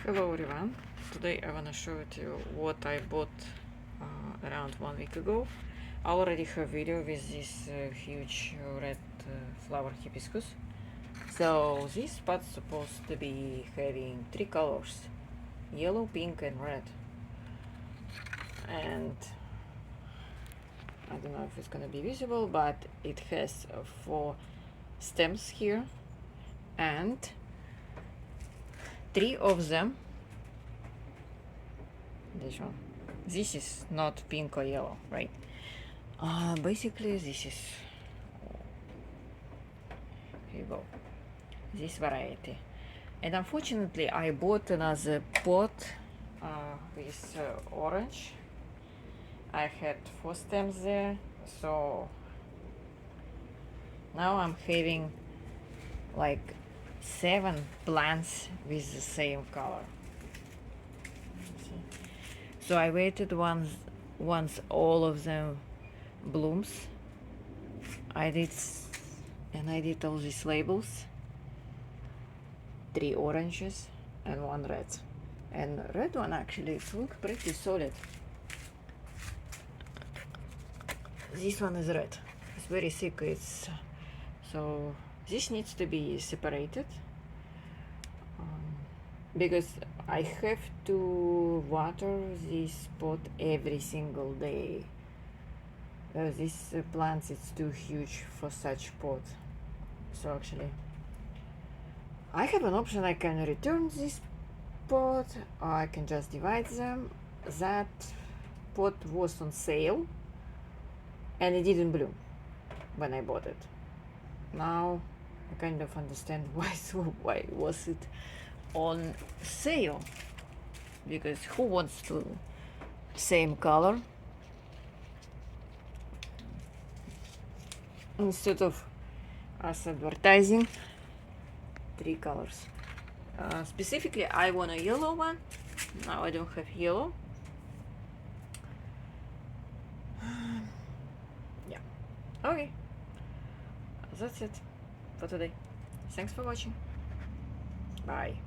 Hello everyone, today I wanna show you what I bought around 1 week ago. I already have video with this huge red flower hibiscus. So this pot's supposed to be having 3 colors: yellow, pink and red. And I don't know if it's gonna be visible, but it has 4 stems here, and 3 of them, this is not pink or yellow, right? Basically this is, here you go, this variety. And unfortunately I bought another pot with orange. I had 4 stems there, so now I'm having like 7 plants with the same color. So I waited once all of them blooms. I did all these labels: 3 oranges and 1 red. And red one actually it looks pretty solid. This one is red. It's very thick. So this needs to be separated because I have to water this pot every single day. This plant is too huge for such pot. So actually I have an option. I can return this pot or I can just divide them. That pot was on sale and it didn't bloom when I bought it. Now I kind of understand why was it on sale, because who wants to same color instead of us advertising 3 colors. Specifically I want a yellow one. Now I don't have yellow. Yeah, okay, that's it for today. Thanks for watching. Bye.